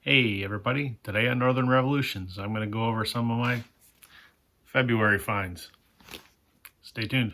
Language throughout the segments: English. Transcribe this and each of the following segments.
Hey everybody, today on Northern Revolutions, I'm going to go over some of my February finds. Stay tuned.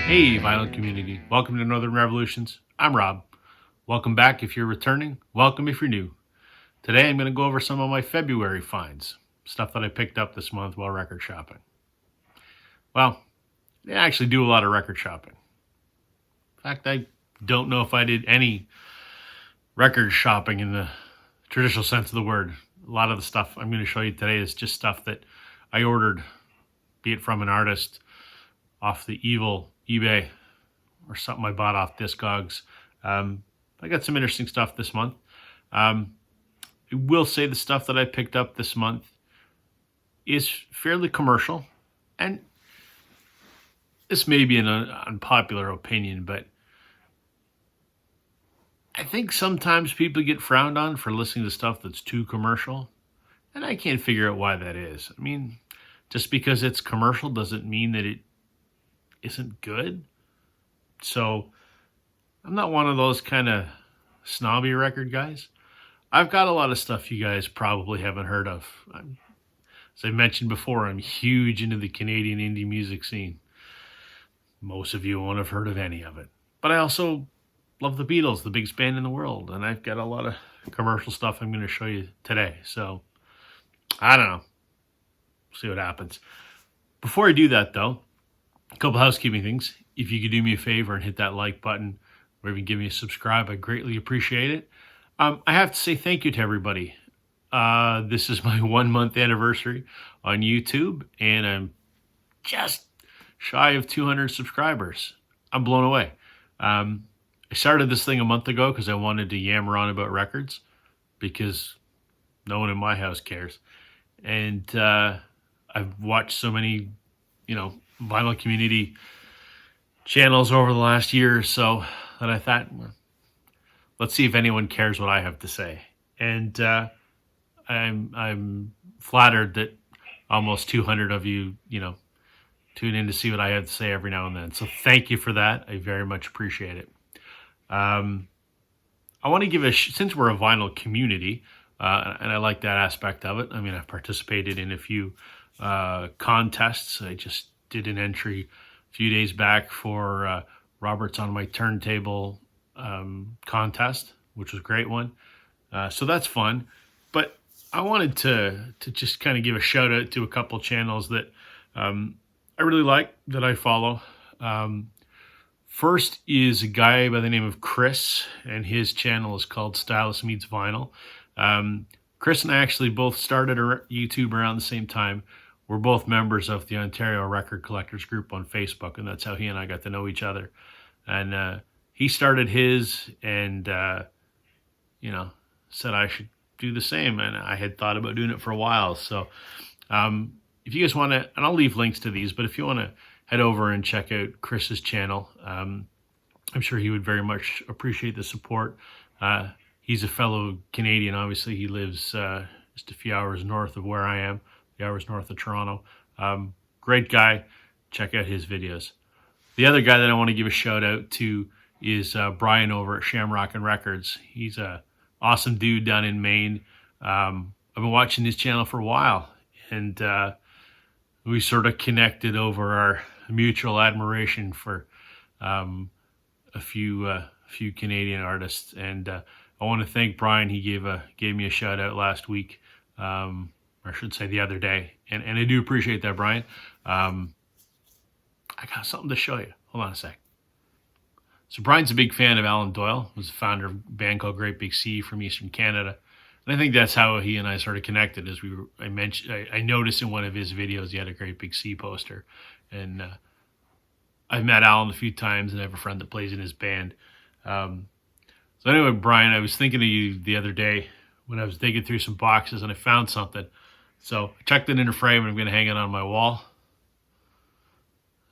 Hey vinyl community, welcome to Northern Revolutions. I'm Rob. Welcome back if you're returning, welcome if you're new. Today I'm going to go over some of my February finds, stuff that I picked up this month while record shopping. Well, I didn't actually do a lot of record shopping. In fact, I don't know if I did any record shopping in the traditional sense of the word. A lot of the stuff I'm going to show you today is just stuff that I ordered, be it from an artist, off the evil eBay, or something I bought off Discogs. I got some interesting stuff this month. I will say the stuff that I picked up this month is fairly commercial, and this may be an unpopular opinion, but I think sometimes people get frowned on for listening to stuff that's too commercial, and I can't figure out why that is. I mean, just because it's commercial doesn't mean that it isn't good. So I'm not one of those kind of snobby record guys. I've got a lot of stuff you guys probably haven't heard of. As I mentioned before, I'm huge into the Canadian indie music scene. Most of you won't have heard of any of it. But I also love the Beatles, the biggest band in the world, and I've got a lot of commercial stuff I'm going to show you today. So, I don't know. See what happens. Before I do that, though, a couple housekeeping things. If you could do me a favor and hit that like button, or even give me a subscribe, I greatly appreciate it. I have to say thank you to everybody. This is my 1 month anniversary on YouTube, and I'm just shy of 200 subscribers. I'm blown away. I started this thing a month ago because I wanted to yammer on about records, because no one in my house cares. And I've watched so many, vinyl community channels over the last year or so that I thought, well, let's see if anyone cares what I have to say. And I'm flattered that almost 200 of you, tune in to see what I have to say every now and then. So thank you for that. I very much appreciate it. I want to give since we're a vinyl community, and I like that aspect of it. I mean, I've participated in a few contests. I just did an entry a few days back for Robert's On My Turntable contest, which was a great one. So that's fun. But I wanted to just kind of give a shout out to a couple channels that I really like, that I follow. First is a guy by the name of Chris, and his channel is called Stylus Meets Vinyl. Chris and I actually both started YouTube around the same time. We're both members of the Ontario Record Collectors Group on Facebook, and that's how he and I got to know each other. And he started his, and said I should do the same, and I had thought about doing it for a while. So if you guys want to, and I'll leave links to these, but if you want to head over and check out Chris's channel, I'm sure he would very much appreciate the support. He's a fellow Canadian. Obviously, he lives just a few hours north of where I am, a few hours north of Toronto. Great guy. Check out his videos. The other guy that I want to give a shout out to is Brian over at Shamrock'n Records. He's a awesome dude down in Maine. I've been watching his channel for a while, and we sort of connected over our mutual admiration for a few Canadian artists. And I want to thank Brian. He gave me a shout out last week, or I should say the other day, and I do appreciate that, Brian. I got something to show you. Hold on a sec. So Brian's a big fan of Alan Doyle. He was the founder of a band called Great Big Sea from Eastern Canada. And I think that's how he and I sort of connected. As I noticed in one of his videos he had a Great Big Sea poster, and I've met Alan a few times, and I have a friend that plays in his band. So anyway, Brian, I was thinking of you the other day when I was digging through some boxes, and I found something. So I chucked it in a frame, and I'm going to hang it on my wall.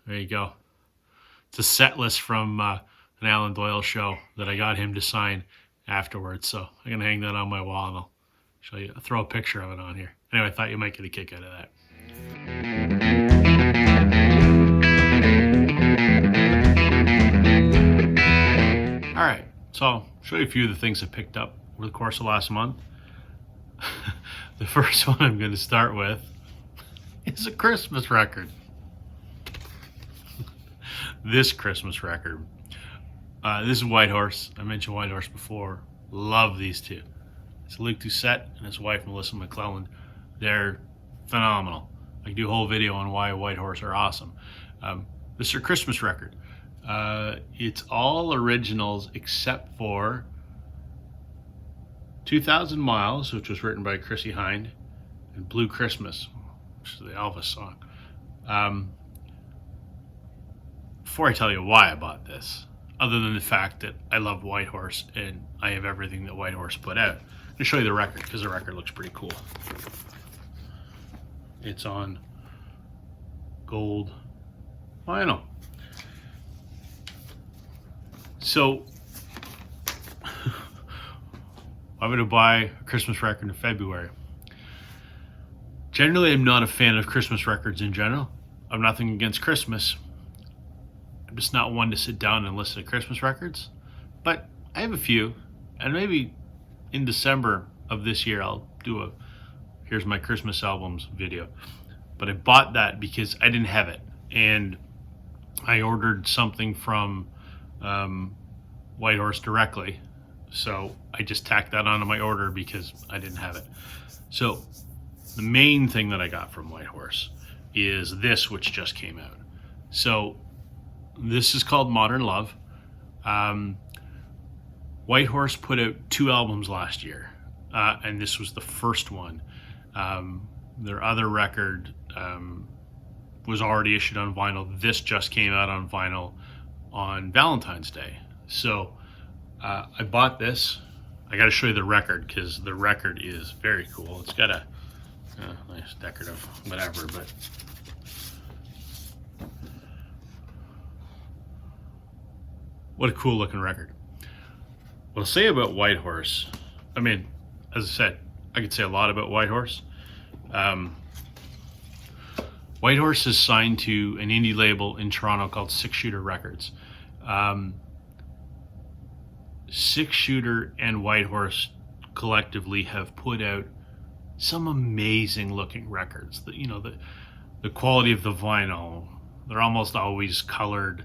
There you go. It's a set list from an Alan Doyle show that I got him to sign. afterwards. So I'm going to hang that on my wall and I'll show you, throw a picture of it on here. Anyway, I thought you might get a kick out of that. All right, so I'll show you a few of the things I picked up over the course of last month. The first one I'm going to start with is a Christmas record. This Christmas record. This is Whitehorse. I mentioned Whitehorse before. Love these two. It's Luke Doucette and his wife Melissa McClelland. They're phenomenal. I can do a whole video on why Whitehorse are awesome. This is their Christmas record. It's all originals except for 2,000 Miles, which was written by Chrissie Hynde, and Blue Christmas, which is the Elvis song. Before I tell you why I bought this, other than the fact that I love Whitehorse and I have everything that Whitehorse put out, I'm going to show you the record because the record looks pretty cool. It's on gold vinyl. So, why would I buy a Christmas record in February? Generally, I'm not a fan of Christmas records in general. I'm nothing against Christmas. I'm just not one to sit down and listen to Christmas records. But I have a few, and maybe in December of this year, I'll do a here's my Christmas albums video. But I bought that because I didn't have it. And I ordered something from Whitehorse directly. So I just tacked that onto my order because I didn't have it. So the main thing that I got from Whitehorse is this, which just came out. So this is called Modern Love. Whitehorse put out 2 albums last year, and this was the first one. Their other record was already issued on vinyl. This just came out on vinyl on Valentine's Day. So I bought this. I got to show you the record because the record is very cool. It's got a nice decorative whatever, but what a cool looking record. What I'll say about Whitehorse, I mean, as I said, I could say a lot about Whitehorse. Whitehorse is signed to an indie label in Toronto called Six Shooter Records. Six Shooter and Whitehorse collectively have put out some amazing looking records. The quality of the vinyl, they're almost always colored,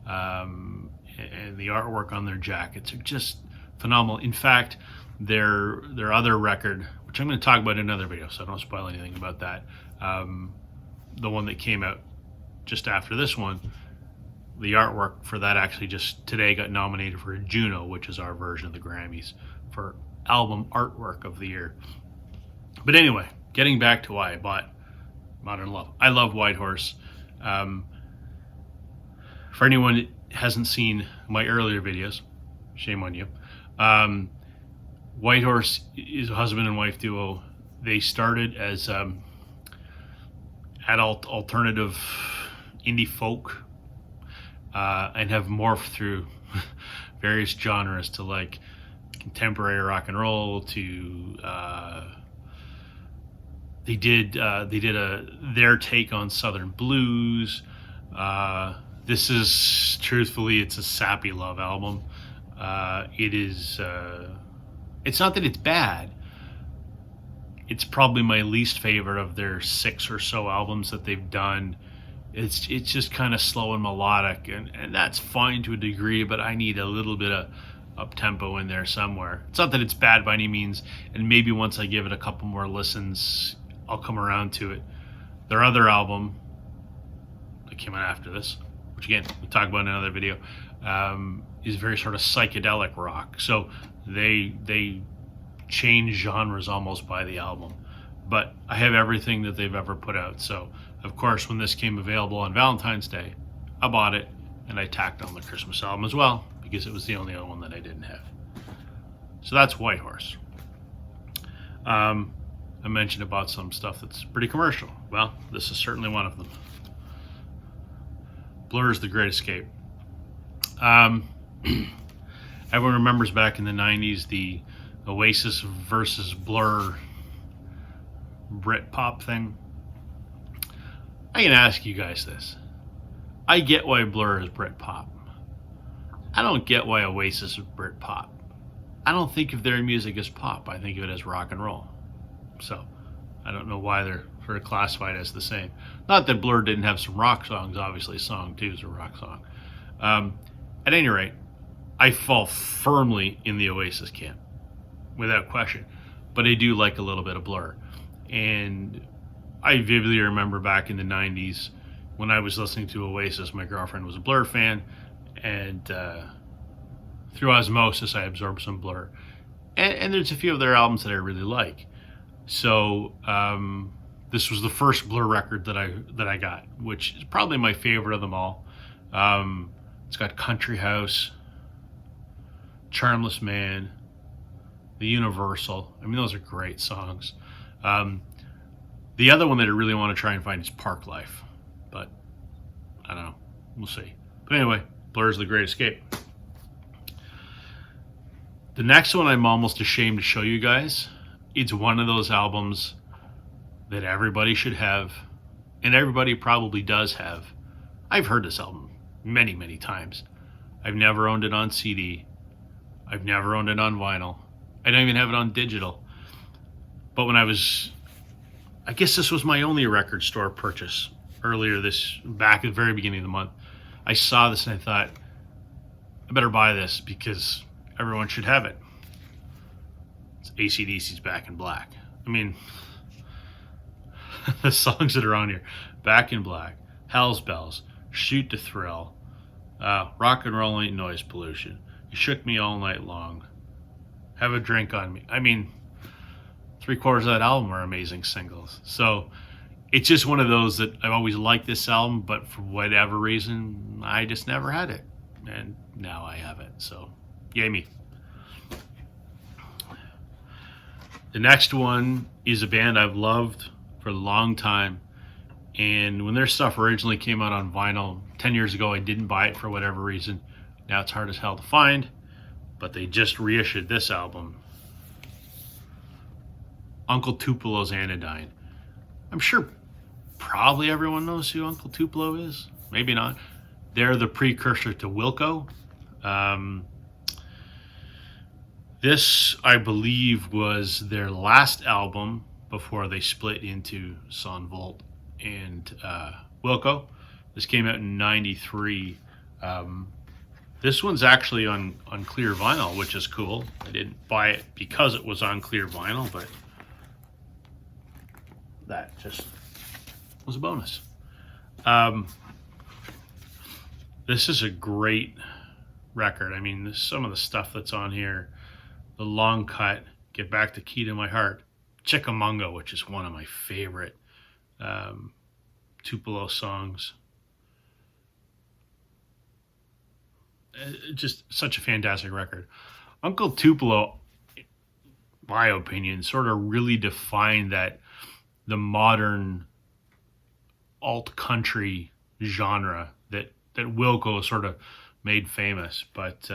and the artwork on their jackets are just phenomenal. In fact, their other record, which I'm going to talk about in another video, so I don't spoil anything about that, the one that came out just after this one, the artwork for that actually just today got nominated for a Juno, which is our version of the Grammys, for album artwork of the year. But anyway, getting back to why I bought Modern Love. I love Whitehorse. For anyone that hasn't seen my earlier videos, shame on you. Whitehorse is a husband and wife duo. They started as adult alternative indie folk and have morphed through various genres to like contemporary rock and roll to they did their take on Southern blues. This is truthfully, it's a sappy love album. It is. It's not that it's bad. It's probably my least favorite of their 6 or so albums that they've done. It's just kind of slow and melodic, and that's fine to a degree, but I need a little bit of up-tempo in there somewhere. It's not that it's bad by any means, and maybe once I give it a couple more listens, I'll come around to it. Their other album that came out after this, which again, we'll talk about in another video, is very sort of psychedelic rock. So they change genres almost by the album. But I have everything that they've ever put out. So, of course, when this came available on Valentine's Day, I bought it, and I tacked on the Christmas album as well, because it was the only other one that I didn't have. So that's Whitehorse. I mentioned about some stuff that's pretty commercial. Well, this is certainly one of them. Blur's The Great Escape. Everyone remembers back in the 90s the Oasis versus Blur Britpop thing. I can ask you guys this. I get why Blur is Britpop. I don't get why Oasis is Britpop. I don't think of their music as pop. I think of it as rock and roll. So I don't know why they're sort of classified as the same. Not that Blur didn't have some rock songs. Obviously, Song 2 is a rock song. At any rate, I fall firmly in the Oasis camp, without question. But I do like a little bit of Blur. And I vividly remember back in the 90s when I was listening to Oasis, my girlfriend was a Blur fan, and through osmosis, I absorbed some Blur. And there's a few of their albums that I really like. So this was the first Blur record that I got, which is probably my favorite of them all. It's got Country House, Charmless Man, The Universal. I mean, those are great songs. The other one that I really want to try and find is Park Life, but I don't know. We'll see. But anyway, Blur's The Great Escape. The next one I'm almost ashamed to show you guys. It's one of those albums that everybody should have, and everybody probably does have. I've heard this album many, many times. I've never owned it on CD. I've never owned it on vinyl. I don't even have it on digital. But when I guess this was my only record store purchase earlier back at the very beginning of the month. I saw this and I thought, I better buy this because everyone should have it. It's AC/DC's Back in Black. I mean, the songs that are on here: Back in Black, Hell's Bells, Shoot to Thrill, Rock and Roll Ain't Noise Pollution, You Shook Me All Night Long, Have a Drink on Me. I mean, 3/4 of that album are amazing singles. So it's just one of those that I've always liked this album, but for whatever reason, I just never had it. And now I have it. So, yay me. The next one is a band I've loved for a long time. And when their stuff originally came out on vinyl 10 years ago, I didn't buy it for whatever reason. Now it's hard as hell to find. But they just reissued this album, Uncle Tupelo's Anodyne. I'm sure probably everyone knows who Uncle Tupelo is. Maybe not. They're the precursor to Wilco. This, I believe, was their last album before they split into Son Volt and Wilco. This came out in '93. This one's actually on clear vinyl, which is cool. I didn't buy it because it was on clear vinyl, but that just was a bonus. This is a great record. I mean, some of the stuff that's on here: The Long Cut, Get Back the Key to My Heart, Chickamauga, which is one of my favorite Tupelo songs. Just such a fantastic record. Uncle Tupelo, in my opinion, sort of really defined the modern alt country genre that Wilco sort of made famous. But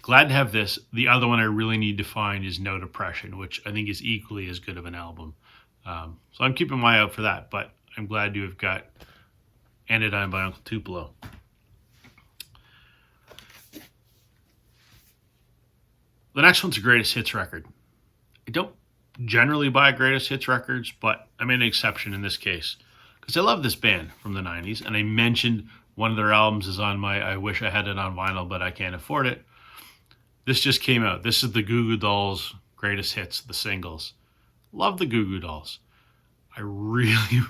glad to have this. The other one I really need to find is No Depression, which I think is equally as good of an album. So I'm keeping my eye out for that, but I'm glad to have got Anodyne by Uncle Tupelo. The next one's a greatest hits record. I don't generally buy greatest hits records, but I made an exception in this case because I love this band from the 90s, and I mentioned one of their albums is on my I wish I had it on vinyl, but I can't afford it. This just came out. This is the Goo Goo Dolls greatest hits, the singles. Love the Goo Goo Dolls. I really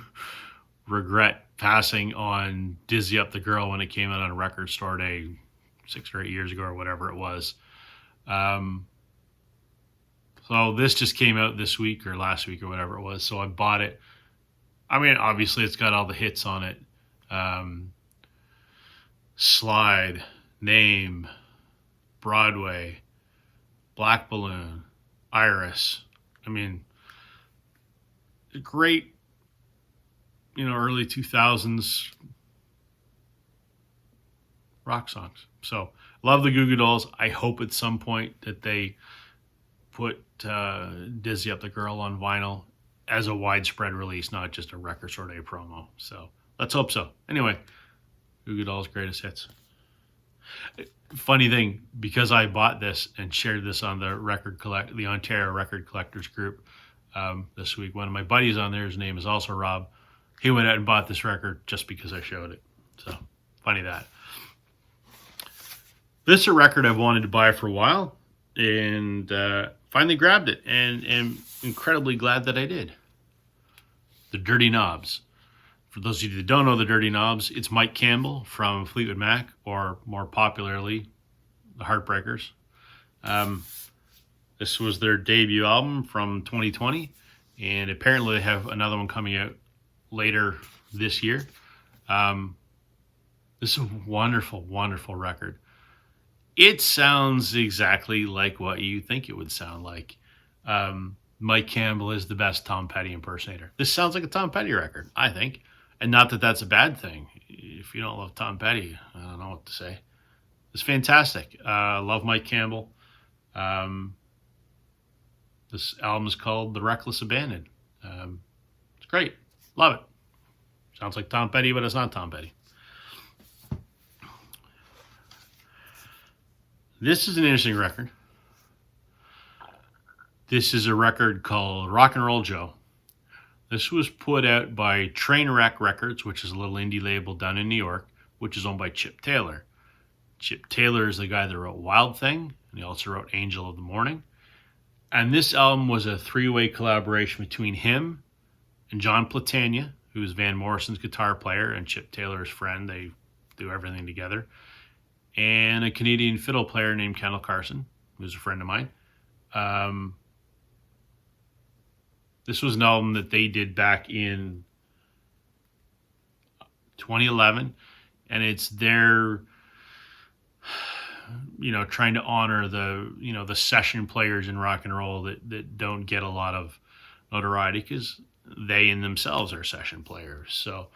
regret passing on Dizzy Up the Girl when it came out on Record Store Day 6 or 8 years ago or whatever it was. So this just came out this week or last week or whatever it was. So I bought it. I mean, obviously it's got all the hits on it. Slide, Name, Broadway, Black Balloon, Iris. I mean, great, early 2000s rock songs. So Love the Goo Goo Dolls. I hope at some point that they put Dizzy Up the Girl on vinyl as a widespread release, not just a Record Store Day promo. So let's hope so. Anyway, Goo Goo Dolls greatest hits. Funny thing, because I bought this and shared this on the Ontario Record Collectors group this week. One of my buddies on there, his name is also Rob. He went out and bought this record just because I showed it. So funny that. This is a record I've wanted to buy for a while, and finally grabbed it, and am incredibly glad that I did. The Dirty Knobs. For those of you that don't know the Dirty Knobs, it's Mike Campbell from Fleetwood Mac, or more popularly, the Heartbreakers. This was their debut album from 2020, and apparently they have another one coming out later this year. This is a wonderful, wonderful record. It sounds exactly like what you think it would sound like. Mike Campbell is the best Tom Petty impersonator. This sounds like a Tom Petty record, I think. And not that that's a bad thing. If you don't love Tom Petty, I don't know what to say. It's fantastic. Love Mike Campbell. This album is called The Reckless Abandon. It's great. Love it. Sounds like Tom Petty, but it's not Tom Petty. This is an interesting record. This is a record called Rock and Roll Joe. This was put out by Trainwreck Records, which is a little indie label down in New York, which is owned by Chip Taylor. Chip Taylor is the guy that wrote Wild Thing, and he also wrote Angel of the Morning. And this album was a three-way collaboration between him and John Platania, who's Van Morrison's guitar player and Chip Taylor's friend. They do everything together. And a Canadian fiddle player named Kendall Carson, who's a friend of mine. This was an album that they did back in 2011, and it's their, trying to honor the session players in rock and roll that don't get a lot of notoriety because they in themselves are session players. So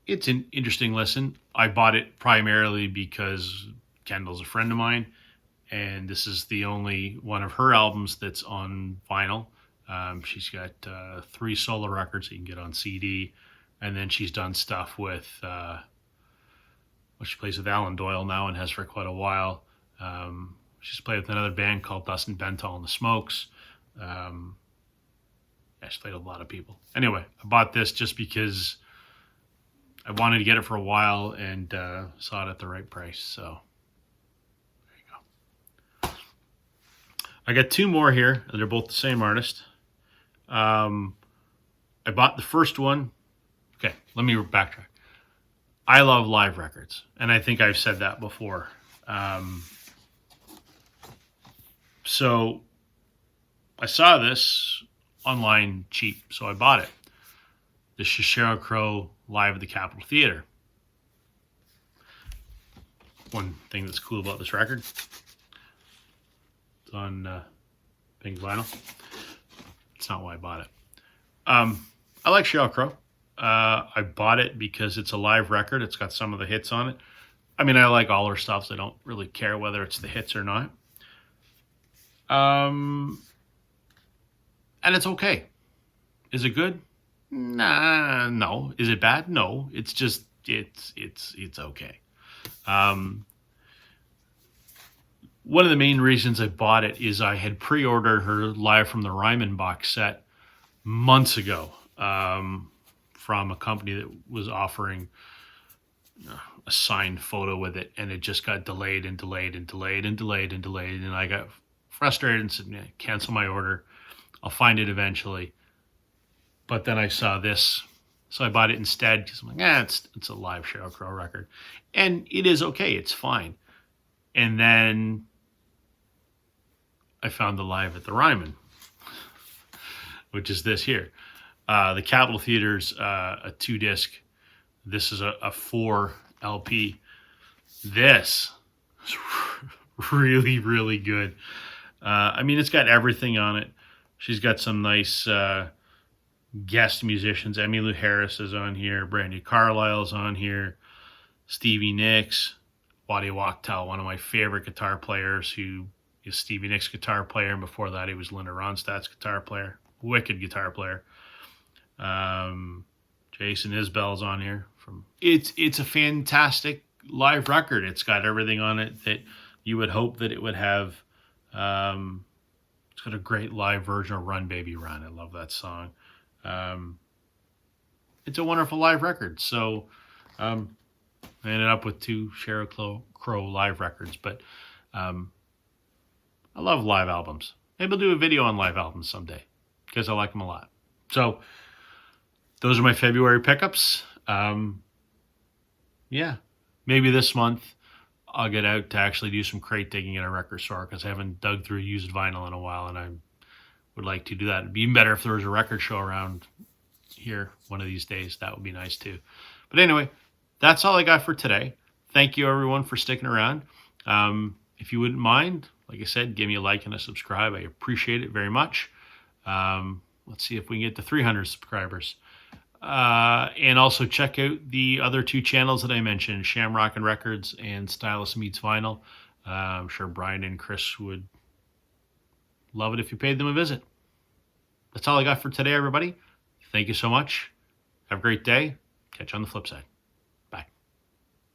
it's an interesting listen. I bought it primarily because Kendall's a friend of mine, and this is the only one of her albums that's on vinyl. She's got 3 solo records that you can get on CD, and then she's done stuff with, she plays with Alan Doyle now and has for quite a while. She's played with another band called Dustin Bentall and the Smokes. She's played with a lot of people. Anyway, I bought this just because I wanted to get it for a while and saw it at the right price, so I got 2 more here. They're both the same artist. I bought the first one. Okay, let me backtrack. I love live records, and I think I've said that before. So I saw this online cheap, so I bought it. This is Sheryl Crow live at the Capitol Theater. One thing that's cool about this record, it's on pink vinyl. It's not why I bought it. I like Sheryl Crow. I bought it because it's a live record. It's got some of the hits on it. I mean, I like all her stuff, so I don't really care whether it's the hits or not. And it's okay. Is it good? Nah, no. Is it bad? No. It's just it's okay. One of the main reasons I bought it is I had pre-ordered her Live from the Ryman box set months ago from a company that was offering a signed photo with it, and it just got delayed and delayed and delayed and delayed and delayed, and I got frustrated and said, cancel my order. I'll find it eventually. But then I saw this, so I bought it instead because I'm like, it's a live Sheryl Crow record. And it is okay, it's fine. And then I found the Live at the Ryman, which is this here. The Capitol Theater's a 2-disc. This is a 4 LP. This is really, really good. I mean, it's got everything on it. She's got some nice guest musicians. Emmylou Harris is on here. Brandy Carlisle's on here. Stevie Nicks. Waddy Wachtel, one of my favorite guitar players, who is Stevie Nicks' guitar player, and before that he was Linda Ronstadt's guitar player. Wicked guitar player. Jason Isbell's on here. It's a fantastic live record. It's got everything on it that you would hope that it would have. It's got a great live version of Run Baby Run. I love that song. It's a wonderful live record. So I ended up with 2 Sheryl Crow live records, but I love live albums. Maybe I'll do a video on live albums someday because I like them a lot. So those are my February pickups. Yeah, maybe this month I'll get out to actually do some crate digging at a record store because I haven't dug through used vinyl in a while, and I would like to do that. It'd be even better if there was a record show around here one of these days. That would be nice too. But anyway, that's all I got for today. Thank you everyone for sticking around. If you wouldn't mind, like I said, give me a like and a subscribe. I appreciate it very much. Let's see if we can get to 300 subscribers. And also check out the other 2 channels that I mentioned, Shamrock'n Records and Stylus Meets Vinyl. I'm sure Brian and Chris would love it if you paid them a visit. That's all I got for today, everybody. Thank you so much. Have a great day. Catch you on the flip side.